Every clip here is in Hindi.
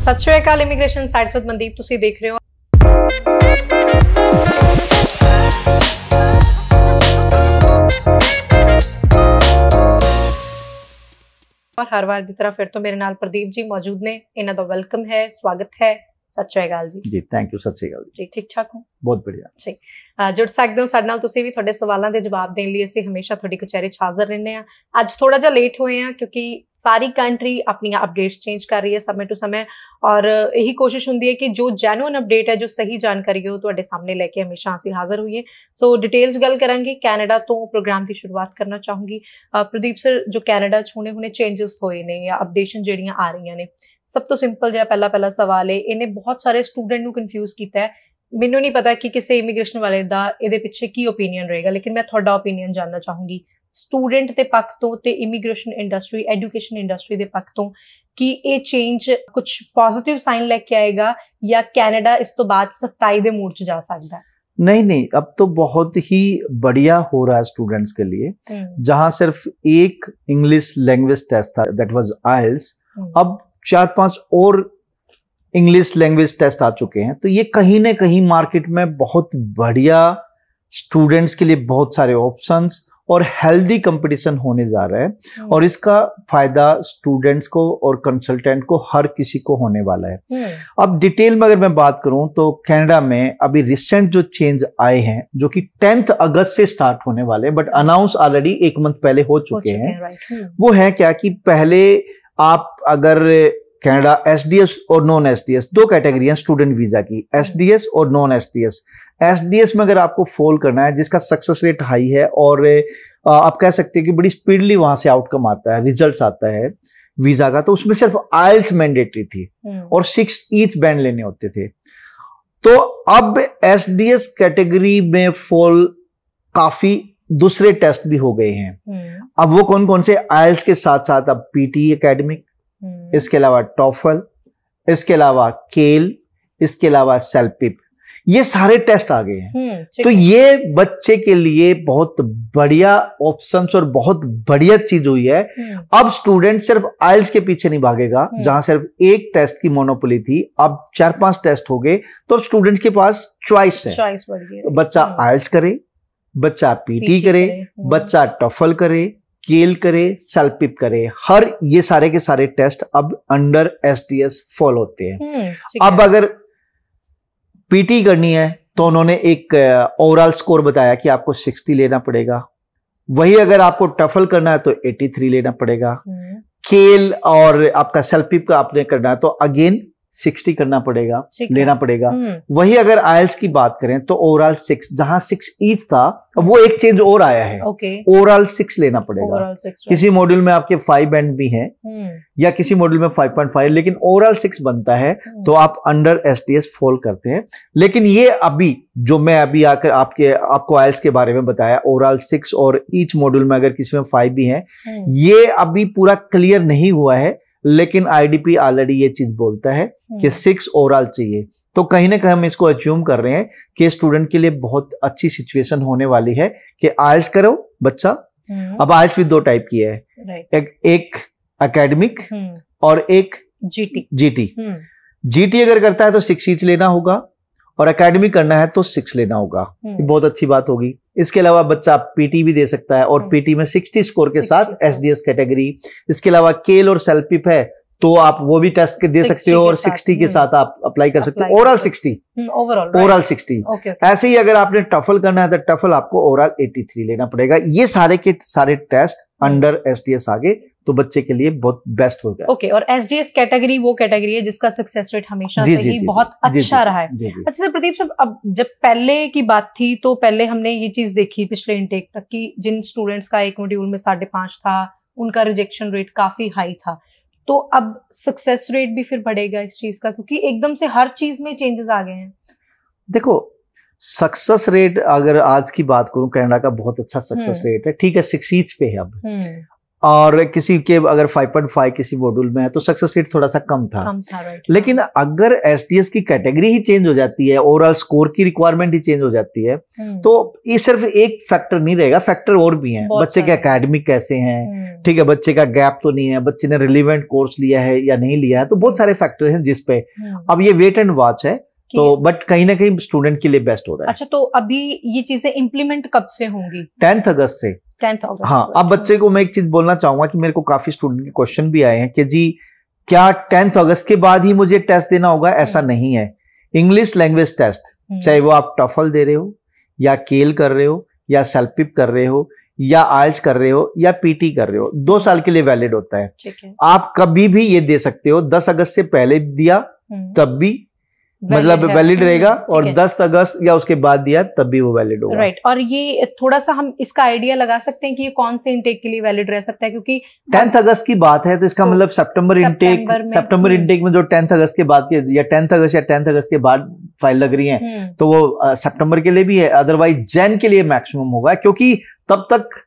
सत श्री अकाल इमीग्रेशन साइट्स विद मनदीप ਤੁਸੀਂ देख रहे हो। और हर बार की तरह फिर तो मेरे नाल प्रदीप जी मौजूद ने, इन्हां दा वेलकम है, स्वागत है। सत श्री अकाल जी। Thank you. सत श्री अकाल जी। ठीक ठाक हो? बहुत बढ़िया जी। जुड़ सकते हो साडे नाल, तुसीं भी तुहाडे सवालों के जवाब देने लिए असीं हमेशा तुहाडी कचहरी च हाज़र रहने आ। अज थोड़ा जिहा लेट होए हैं क्योंकि सारी कंट्री अपनी अपडेट्स चेंज कर रही है समय टू समय, और यही कोशिश होंदी है कि जो जैनुअन अपडेट है, जो सही जानकारी है, वो तुहाडे सामने लेके हमेशा असीं हाज़र होईए। सो डिटेल्स गल करांगे। कैनेडा तो प्रोग्राम की शुरुआत करना चाहूँगी। प्रदीप सर, जो कैनेडा च हुणे चेंजिस होए ने या अपडेशन जिहड़ियां आ रही ने, सब तो सिंपल जिहा पहला सवाल है, इन्हें बहुत सारे स्टूडेंट नूं कन्फ्यूज कीता है। मैनूं नहीं पता कि किसी इमीग्रेशन वाले दा इहदे पिछे की ओपीनियन रहेगा, लेकिन मैं तुहाडा ओपीनियन जानना चाहूँगी स्टूडेंट के पक्ष तो ते इमीग्रेशन इंडस्ट्री, एजुकेशन इंडस्ट्री के पक्ष तो, कि ये चेंज कुछ पॉजिटिव साइन लेके आएगा या कैनेडा इस तो बाद सख्ताई दे मूड च जा सकता है? नहीं, अब तो बहुत ही बढ़िया हो रहा है स्टूडेंट्स के लिए। जहां सिर्फ एक इंग्लिश लैंग्वेज टेस्ट था, दैट वाज आइल्स, अब 4-5 और इंग्लिश लैंग्वेज टेस्ट आ चुके हैं। तो ये कहीं ना कहीं मार्केट में बहुत बढ़िया, स्टूडेंट्स के लिए बहुत सारे ऑप्शंस और हेल्दी कंपटीशन होने जा रहा है, और इसका फायदा स्टूडेंट्स को और कंसल्टेंट को, हर किसी को होने वाला है। अब डिटेल में अगर मैं बात करूं तो कनाडा में अभी रिसेंट जो चेंज आए हैं, जो कि 10 अगस्त से स्टार्ट होने वाले हैं, बट अनाउंस ऑलरेडी 1 मंथ पहले हो चुके हैं। वो है क्या कि पहले आप अगर कनाडा एसडीएस और नॉन एसडीएस, 2 कैटेगरी हैं स्टूडेंट वीजा की, एसडीएस और नॉन एसडीएस। एसडीएस में अगर आपको फॉल करना है, जिसका सक्सेस रेट हाई है, और आप कह सकते हैं कि बड़ी स्पीडली वहां से आउटकम आता है, रिजल्ट्स आता है वीजा का, तो उसमें सिर्फ आइल्स मैंडेटरी थी और 6 ईच बैंड लेने होते थे। तो अब एसडीएस कैटेगरी में फॉल काफी दूसरे टेस्ट भी हो गए हैं। अब वो कौन कौन से? आइल्स के साथ साथ अब पीटी एकेडमिक, इसके अलावा टॉफल, इसके अलावा केल, इसके अलावा सेल्पिप, ये सारे टेस्ट आ गए हैं। तो ये बच्चे के लिए बहुत बढ़िया ऑप्शंस और बहुत बढ़िया चीज हुई है। अब स्टूडेंट सिर्फ आइल्स के पीछे नहीं भागेगा, जहां सिर्फ एक टेस्ट की मोनोपोली थी, अब 4-5 टेस्ट हो गए, तो अब स्टूडेंट्स के पास चॉइस है। तो बच्चा आइल्स करे, बच्चा पीटी करे, बच्चा टॉफल करे, केल करे, सेल्पिप करे, हर ये सारे के सारे टेस्ट अब अंडर एसडीएस फॉल होते हैं। अब अगर पीटी करनी है तो उन्होंने एक ओवरऑल स्कोर बताया कि आपको 60 लेना पड़ेगा। वही अगर आपको टफल करना है तो 83 लेना पड़ेगा। केल और आपका सेल्पिप का आपने करना है तो अगेन 60 करना पड़ेगा, लेना पड़ेगा। वही अगर आइल्स की बात करें तो ओवरऑल 6, जहां 6 ईच था, अब वो एक चेंज और आया है, ओवरऑल 6 लेना पड़ेगा। किसी मॉड्यूल में आपके 5 बैंड भी हैं, या किसी मॉड्यूल में 5.5, लेकिन ओवरऑल 6 बनता है, तो आप अंडर एसडीएस फॉल करते हैं। लेकिन ये अभी जो मैं अभी आकर आपको आइल्स के बारे में बताया, ओवरऑल 6 और ईच मॉड्यूल में अगर किसी में 5 भी हैं, ये अभी पूरा क्लियर नहीं हुआ है, लेकिन आईडीपी ऑलरेडी ये चीज बोलता है कि 6 ओवरऑल चाहिए। तो कहीं ना कहीं हम इसको अज्यूम कर रहे हैं कि स्टूडेंट के लिए बहुत अच्छी सिचुएशन होने वाली है कि आइल्स करो बच्चा। अब आइल्स भी 2 टाइप की है, एक एकेडमिक और एक जीटी। जीटी अगर करता है तो 6 ईच लेना होगा, और एकेडमिक करना है तो 6 लेना होगा। ये बहुत अच्छी बात होगी। इसके अलावा बच्चा पीटी भी दे सकता है, और पीटी में 60 स्कोर के साथ एसडीएस कैटेगरी। इसके अलावा केल और सेल्पिप है तो आप वो भी टेस्ट दे सकते हो, और 60 के साथ आप अप्लाई कर सकते हो। Overall 60, overall 60। ऐसे ही अगर आपने टफल करना है तो टफल आपको ओवरऑल 83 लेना पड़ेगा। ये सारे के सारे टेस्ट अंडर एसडीएस आगे, तो बच्चे के लिए बहुत बेस्ट होगा। ओके, और एसडीएस कैटेगरी वो कैटेगरी है जिसका सक्सेस रेट हमेशा से ही बहुत अच्छा रहा है। अच्छा सर प्रदीप साहब, अब जब पहले की बात थी तो पहले हमने ये चीज देखी पिछले इनटेक तक कि जिन स्टूडेंट्स का एक मॉड्यूल में 5.5 था, उनका रिजेक्शन रेट काफी हाई था। तो अब सक्सेस रेट भी फिर बढ़ेगा इस चीज का, क्योंकि एकदम से हर चीज में चेंजेस आ गए हैं। देखो, सक्सेस रेट अगर आज की बात करूं, कनाडा का बहुत अच्छा सक्सेस रेट है। ठीक है, 6 ईच पे है। और किसी के अगर 5.5 किसी मॉड्यूल में है तो सक्सेस रेट थोड़ा सा कम था राइट। लेकिन अगर एसटीएस की कैटेगरी ही चेंज हो जाती है, ओवरऑल स्कोर की रिक्वायरमेंट ही चेंज हो जाती है, तो ये सिर्फ एक फैक्टर नहीं रहेगा, फैक्टर और भी हैं। बच्चे के एकेडमिक कैसे हैं, ठीक है, बच्चे का गैप तो नहीं है, बच्चे ने रिलेवेंट कोर्स लिया है या नहीं लिया है, तो बहुत सारे फैक्टर हैं जिस पे अब ये वेट एंड वॉच है। तो बट कहीं ना कहीं स्टूडेंट के लिए बेस्ट हो रहा है। अच्छा, तो अभी ये चीजें इम्प्लीमेंट कब से होंगी? 10th अगस्त से। 10th अगस्त। हाँ, अब बच्चे को मैं एक चीज बोलना चाहूंगा कि मेरे को काफी स्टूडेंट के क्वेश्चन भी आए हैं कि जी क्या 10th अगस्त के बाद ही मुझे टेस्ट देना होगा? ऐसा नहीं है। इंग्लिश लैंग्वेज टेस्ट, चाहे वो आप टफल दे रहे हो या केल कर रहे हो या सेल्फपिप कर रहे हो या आइल्स कर रहे हो या पीटी कर रहे हो, 2 साल के लिए वैलिड होता है। आप कभी भी ये दे सकते हो। 10 अगस्त से पहले दिया तब भी मतलब वैलिड रहेगा, और 10 अगस्त या उसके बाद दिया तब भी वो वैलिड होगा। राइट। और ये थोड़ा सा हम इसका आइडिया लगा सकते हैं कि ये कौन से इनटेक के लिए वैलिड रह सकता है, क्योंकि 10th अगस्त की बात है तो इसका मतलब सितंबर इनटेक में जो 10th अगस्त के बाद के या 10th अगस्त या 10th अगस्त के बाद फाइल लग रही है तो वो सितंबर के लिए भी है, अदरवाइज जैन के लिए मैक्सिमम होगा, क्योंकि तब तक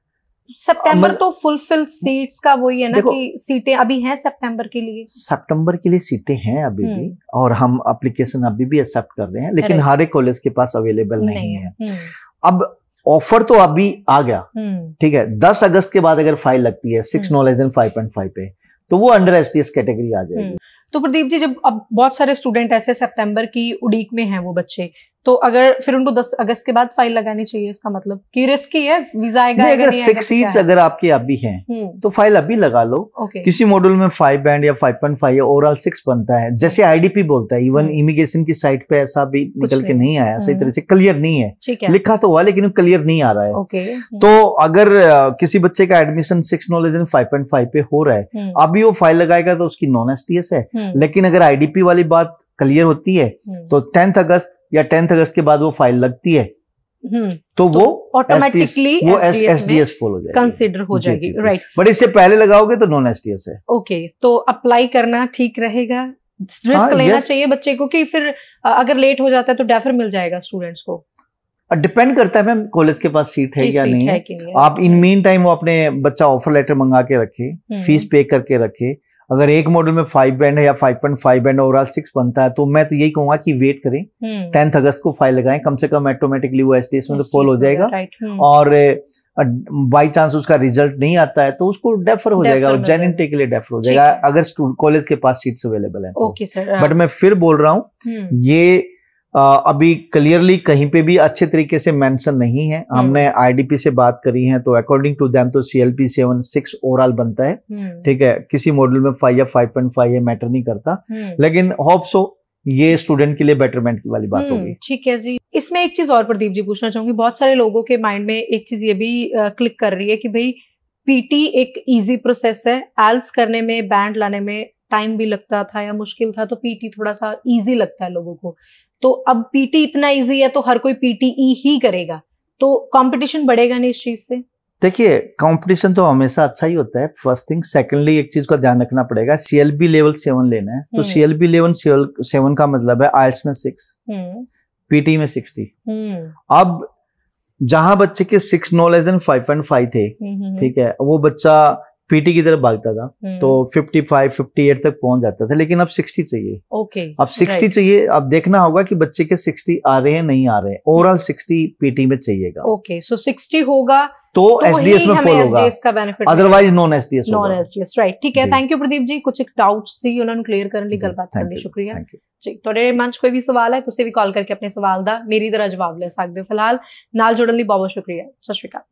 सितंबर तो फुलफिल सीट्स का वही है ना कि सीटें अभी हैं सितंबर के लिए। सितंबर के लिए सीटें हैं अभी भी, और हम एप्लीकेशन अभी भी एक्सेप्ट कर रहे हैं, लेकिन हर एक कॉलेज के पास अवेलेबल नहीं है। अब ऑफर तो अभी आ गया, ठीक है। 10 अगस्त के बाद अगर फाइल लगती है 6 नो लेस देन 5.5 पे, तो वो अंडर एसटीएस कैटेगरी आ जाएगी। तो प्रदीप जी, जब अब बहुत सारे स्टूडेंट ऐसे सितंबर की उड़ीक में हैं वो बच्चे, तो अगर फिर उनको 10 अगस्त के बाद फाइल लगानी चाहिए, इसका मतलब कि रिस्की है, वीजा आएगा नहीं, अगर 6 सीट्स अगर आपके अभी हैं तो फाइल अभी लगा लो। किसी मॉड्यूल में 5 बैंड या 5.5 या ओवरऑल 6 बनता है, जैसे आईडीपी बोलता है। इवन इमिग्रेशन की साइट पे ऐसा भी निकल के नहीं आया, सही तरह से क्लियर नहीं है, लिखा तो हुआ लेकिन क्लियर नहीं आ रहा है। तो अगर किसी बच्चे का एडमिशन 6 नो लेस देन 5.5 पे हो रहा है, अभी वो फाइल लगाएगा तो उसकी नॉन एसटीएस है। लेकिन अगर आईडीपी वाली बात क्लियर होती है तो 10th अगस्त या 10th अगस्त के बाद वो फाइल लगती है तो वो ऑटोमेटिकली एसडीएस फॉलो हो जाएगी, कंसीडर हो जाएगी। राइट। बट इससे पहले लगाओगे तो नॉन एसडीएस है। ओके, तो अप्लाई करना ठीक रहेगा, रिस्क लेना चाहिए बच्चे को कि फिर अगर लेट हो जाता है तो डेफर मिल जाएगा स्टूडेंट्स को? डिपेंड करता है मैम कॉलेज के पास सीट है या नहीं है। आप इन मीन टाइम वो अपने बच्चा ऑफर लेटर मंगा के रखे, फीस पे करके रखे। अगर एक मॉड्यूल में 5 बैंड है या 5.5 बैंड ओवरऑल 6 बनता है तो मैं तो यही कहूंगा कि वेट करें, 10th अगस्त को फाइल लगाएं, कम से कम ऑटोमेटिकली वो एसटीएस में तो फॉल हो जाएगा। और बाई चांस उसका रिजल्ट नहीं आता है तो उसको डेफर हो जाएगा, और जेन इनटेक के लिए डेफर हो जाएगा अगर कॉलेज के पास सीट्स अवेलेबल है। Okay sir. बट मैं फिर बोल रहा हूँ ये अभी क्लियरली कहीं पे भी अच्छे तरीके से मेंशन नहीं है। हमने आईडीपी से बात करी है तो अकॉर्डिंग टू देम तो CLP 7-6 ओवरऑल बनता है, ठीक है। किसी मॉड्यूल में 5 या 5.5 ये मैटर नहीं करता, लेकिन होप सो ये स्टूडेंट के लिए बेटरमेंट वाली बात होगी। ठीक है जी। इसमें एक चीज और प्रदीप जी पूछना चाहूंगी, बहुत सारे लोगों के माइंड में एक चीज ये भी क्लिक कर रही है कि भाई पीटी एक इजी प्रोसेस है, एल्स करने में बैंड लाने में टाइम भी लगता था या मुश्किल था, तो पीटी थोड़ा सा इजी लगता है लोगों को। तो अब पीटी इतना इजी है तो हर कोई पीटीई ही करेगा, तो कंपटीशन बढ़ेगा नहीं इस चीज से? देखिए कंपटीशन तो हमेशा अच्छा ही होता है, फर्स्ट थिंग। सेकेंडली एक चीज का ध्यान रखना पड़ेगा, CLB लेवल 7 लेना है तो CLB लेवल 7 का मतलब है आइल्स में 6, पीटी में 60। अब जहां बच्चे के 6 नो लेस देन 5.5 थे, ठीक है, वो बच्चा पीटी की तरफ भागता था तो 55-58 तक पहुंच जाता था, लेकिन अब 60 चाहिए। ओके, अब 60 चाहिए। अब देखना होगा कि बच्चे के 60 आ रहे हैं नहीं आ रहे हैं, ओवरऑल 60 पीटी में चाहिएगा। ओके, सो 60 होगा तो एसडीएस में फॉल होगा, otherwise non SDS. Non SDS, right. ठीक है, थैंक यू प्रदीप जी। कुछ डाउट्स सी उन्होंने क्लियर करने ਲਈ ਗੱਲਬਾਤ ਕਰਨ ਲਈ ਸ਼ੁਕਰੀਆ ਜੀ। ਤੁਹਾਡੇ ਮਨ 'ਚ ਕੋਈ ਵੀ ਸਵਾਲ ਹੈ ਤੁਸੀਂ ਵੀ ਕਾਲ ਕਰਕੇ ਆਪਣੇ ਸਵਾਲ ਦਾ ਮੇਰੀ ਤਰ੍ਹਾਂ ਜਵਾਬ ਲੈ ਸਕਦੇ ਹੋ। ਫਿਲਹਾਲ ਨਾਲ ਜੁੜਨ ਲਈ ਬਹੁਤ ਬਹੁਤ ਸ਼ੁਕਰੀਆ। ਸਤਿ ਸ਼੍ਰੀ ਅਕਾਲ।